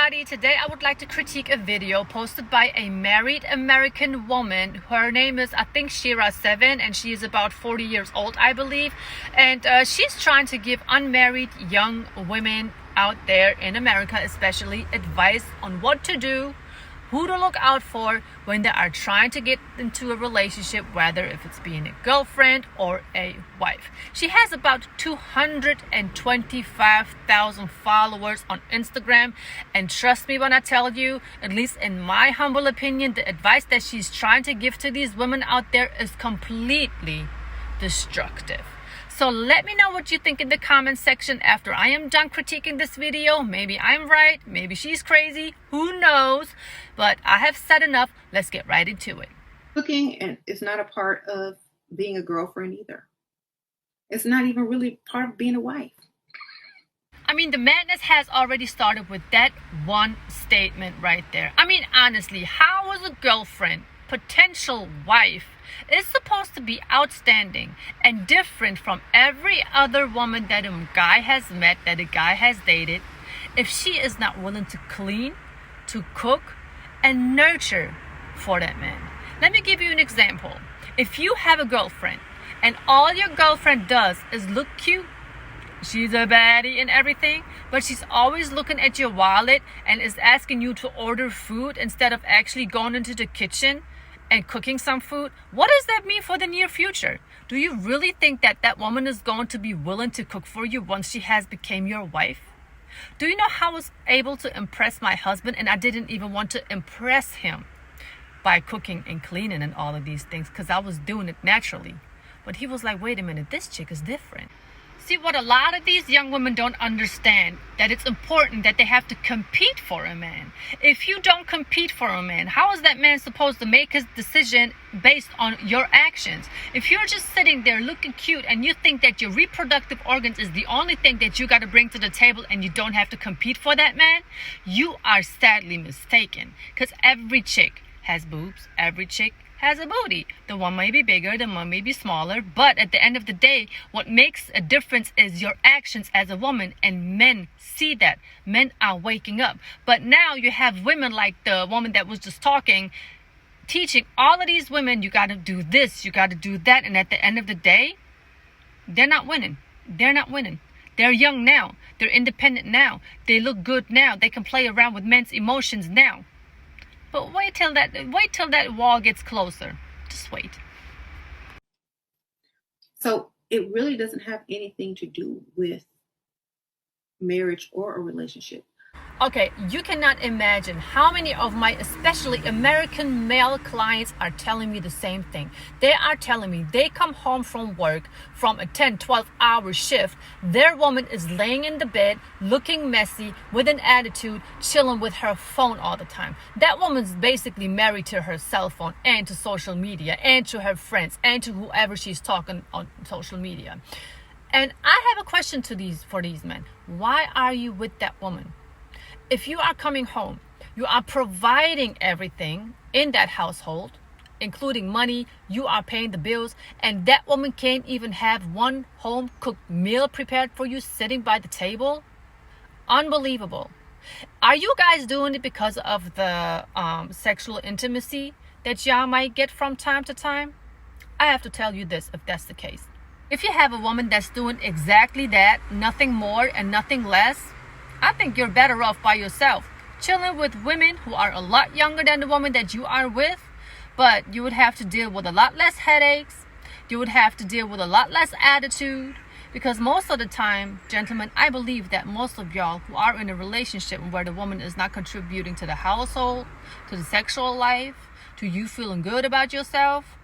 everybody. Today I would like to critique a video posted by a married American woman. Her name is, I think, SuereyyaB, and she is about 40 years old, I believe. And she's trying to give unmarried young women out there in America especially advice on what to do, who to look out for when they are trying to get into a relationship, whether if it's being a girlfriend or a wife. She has about 225,000 followers on Instagram, and trust me when I tell you, at least in my humble opinion, the advice that she's trying to give to these women out there is completely destructive. So let me know what you think in the comment section after I am done critiquing this video. Maybe I'm right, maybe she's crazy, who knows? But I have said enough. Let's get right into it. Cooking is not a part of being a girlfriend either. It's not even really part of being a wife. I mean, the madness has already started with that one statement right there. I mean, honestly, how is a girlfriend, potential wife, is supposed to be outstanding and different from every other woman that a guy has met, that a guy has dated, if she is not willing to clean, to cook, and nurture for that man? Let me give you an example. If you have a girlfriend and all your girlfriend does is look cute, she's a baddie and everything, but she's always looking at your wallet and is asking you to order food instead of actually going into the kitchen and cooking some food, what does that mean for the near future? Do you really think that that woman is going to be willing to cook for you once she has become your wife? Do you know how I was able to impress my husband, and I didn't even want to impress him by cooking and cleaning and all of these things because I was doing it naturally. But he was like, wait a minute, this chick is different. See, what a lot of these young women don't understand, that it's important that they have to compete for a man. If you don't compete for a man, how is that man supposed to make his decision based on your actions? If you're just sitting there looking cute and you think that your reproductive organs is the only thing that you got to bring to the table and you don't have to compete for that man, you are sadly mistaken. Because every chick has boobs, every chick has a booty. The one may be bigger, the one may be smaller, but at the end of the day, what makes a difference is your actions as a woman, and men see that. Men are waking up. But now you have women like the woman that was just talking, teaching all of these women, you got to do this, you got to do that, and at the end of the day, they're not winning. They're not winning. They're young now. They're independent now. They look good now. They can play around with men's emotions now. But wait till that wall gets closer. Just wait. So it really doesn't have anything to do with marriage or a relationship. Okay, you cannot imagine how many of my, especially American male clients, are telling me the same thing. They are telling me they come home from work from a 10, 12-hour shift. Their woman is laying in the bed, looking messy, with an attitude, chilling with her phone all the time. That woman's basically married to her cell phone and to social media and to her friends and to whoever she's talking on social media. And I have a question for these men. Why are you with that woman? If you are coming home, you are providing everything in that household, including money, you are paying the bills, and that woman can't even have one home-cooked meal prepared for you sitting by the table? Unbelievable. Are you guys doing it because of the sexual intimacy that y'all might get from time to time? I have to tell you this, if that's the case. If you have a woman that's doing exactly that, nothing more and nothing less, I think you're better off by yourself, chilling with women who are a lot younger than the woman that you are with, but you would have to deal with a lot less headaches. You would have to deal with a lot less attitude, because most of the time, gentlemen, I believe that most of y'all who are in a relationship where the woman is not contributing to the household, to the sexual life, to you feeling good about yourself,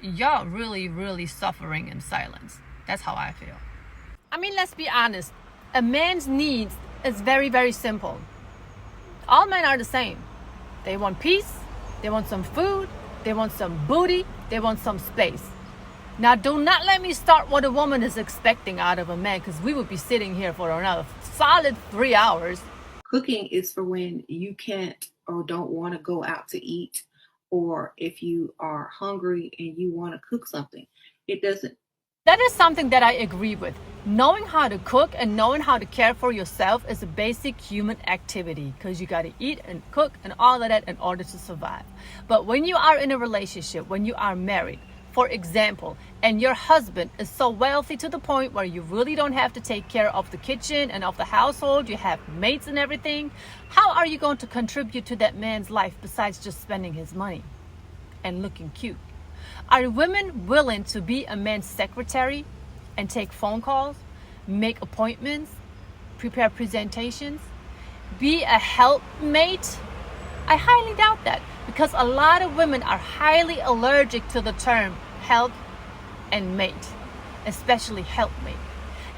y'all really, really suffering in silence. That's how I feel. I mean, let's be honest. A man's needs is very, very simple. All men are the same. They want peace, they want some food, they want some booty, they want some space. Now, do not let me start what a woman is expecting out of a man, because we would be sitting here for another solid 3 hours. Cooking is for when you can't or don't want to go out to eat, or if you are hungry and you want to cook something. It doesn't That is something that I agree with. Knowing how to cook and knowing how to care for yourself is a basic human activity, because you got to eat and cook and all of that in order to survive. But when you are in a relationship, when you are married, for example, and your husband is so wealthy to the point where you really don't have to take care of the kitchen and of the household, you have mates and everything, how are you going to contribute to that man's life besides just spending his money and looking cute? Are women willing to be a man's secretary and take phone calls, make appointments, prepare presentations, be a helpmate? I highly doubt that, because a lot of women are highly allergic to the term help and mate, especially helpmate.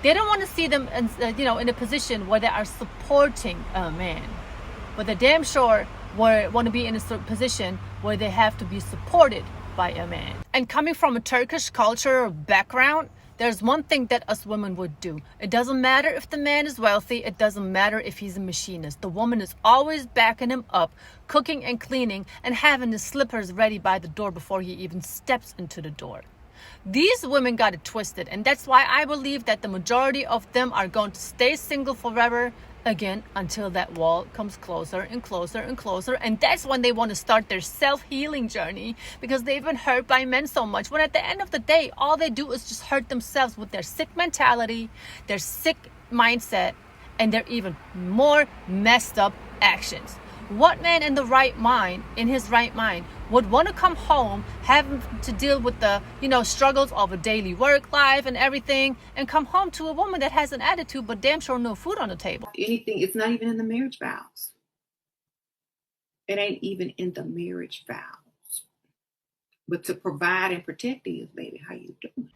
They don't want to see them in a position where they are supporting a man, but they're damn sure want to be in a position where they have to be supported by a man. And coming from a Turkish culture or background, there's one thing that us women would do. It doesn't matter if the man is wealthy. It doesn't matter if he's a machinist. The woman is always backing him up, cooking and cleaning, and having his slippers ready by the door before he even steps into the door. These women got it twisted, and that's why I believe that the majority of them are going to stay single forever, again, until that wall comes closer and closer and closer. And that's when they want to start their self-healing journey, because they've been hurt by men so much, when at the end of the day, all they do is just hurt themselves with their sick mentality, their sick mindset, and their even more messed up actions. What man in his right mind, would want to come home, having to deal with the, struggles of a daily work life and everything, and come home to a woman that has an attitude, but damn sure no food on the table? Anything, it's not even in the marriage vows. It ain't even in the marriage vows. But to provide and protect is, baby, how you doing?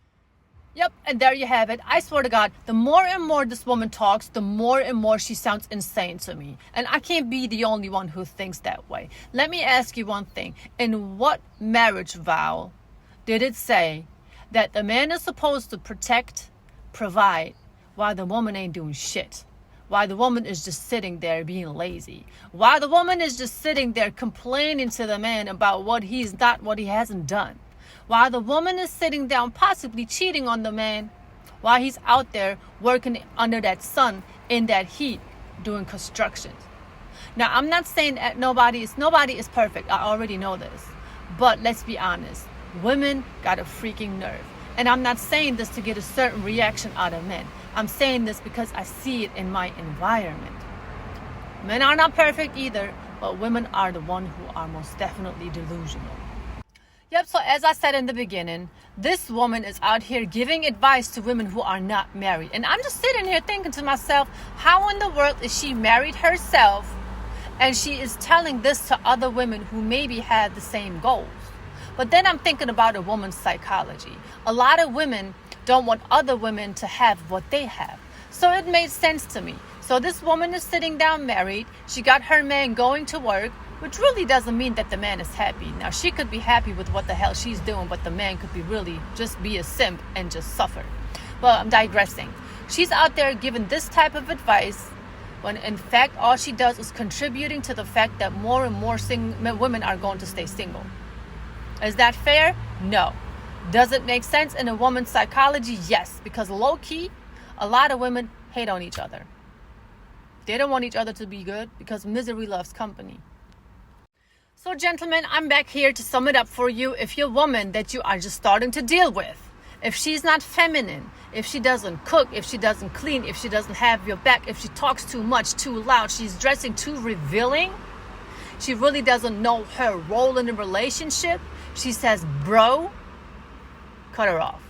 Yep, and there you have it. I swear to God, the more and more this woman talks, the more and more she sounds insane to me. And I can't be the only one who thinks that way. Let me ask you one thing. In what marriage vow did it say that the man is supposed to protect, provide, while the woman ain't doing shit? While the woman is just sitting there being lazy? While the woman is just sitting there complaining to the man about what he hasn't done? While the woman is sitting down possibly cheating on the man, while he's out there working under that sun in that heat doing construction. Now, I'm not saying that nobody is perfect. I already know this. But let's be honest. Women got a freaking nerve. And I'm not saying this to get a certain reaction out of men. I'm saying this because I see it in my environment. Men are not perfect either, but women are the ones who are most definitely delusional. Yep, so as I said in the beginning, this woman is out here giving advice to women who are not married. And I'm just sitting here thinking to myself, how in the world is she married herself and she is telling this to other women who maybe have the same goals? But then I'm thinking about a woman's psychology. A lot of women don't want other women to have what they have. So it made sense to me. So this woman is sitting down married. She got her man going to work, which really doesn't mean that the man is happy. Now, she could be happy with what the hell she's doing, but the man could be really just be a simp and just suffer. But I'm digressing. She's out there giving this type of advice when in fact all she does is contributing to the fact that more and more women are going to stay single. Is that fair? No. Does it make sense in a woman's psychology? Yes, because low-key, a lot of women hate on each other. They don't want each other to be good because misery loves company. So gentlemen, I'm back here to sum it up for you. If you're a woman that you are just starting to deal with, if she's not feminine, if she doesn't cook, if she doesn't clean, if she doesn't have your back, if she talks too much, too loud, she's dressing too revealing, she really doesn't know her role in the relationship, she says, bro, cut her off.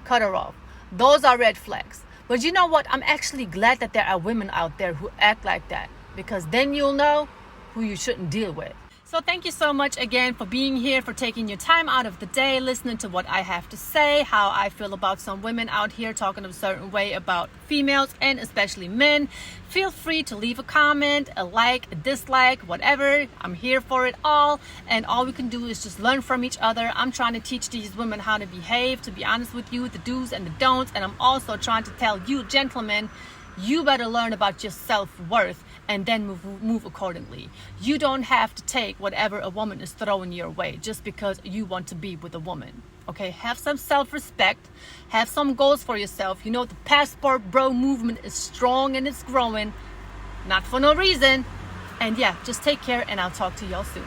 Cut her off. Those are red flags. But you know what? I'm actually glad that there are women out there who act like that, because then you'll know who you shouldn't deal with. So thank you so much again for being here, for taking your time out of the day, listening to what I have to say, how I feel about some women out here talking a certain way about females and especially men. Feel free to leave a comment, a like, a dislike, whatever. I'm here for it all. And all we can do is just learn from each other. I'm trying to teach these women how to behave, to be honest with you, the do's and the don'ts. And I'm also trying to tell you, gentlemen, you better learn about your self-worth and then move accordingly. You don't have to take whatever a woman is throwing your way just because you want to be with a woman. Okay, have some self-respect, have some goals for yourself. You know, the passport bro movement is strong and it's growing, not for no reason. And yeah, just take care, and I'll talk to y'all soon.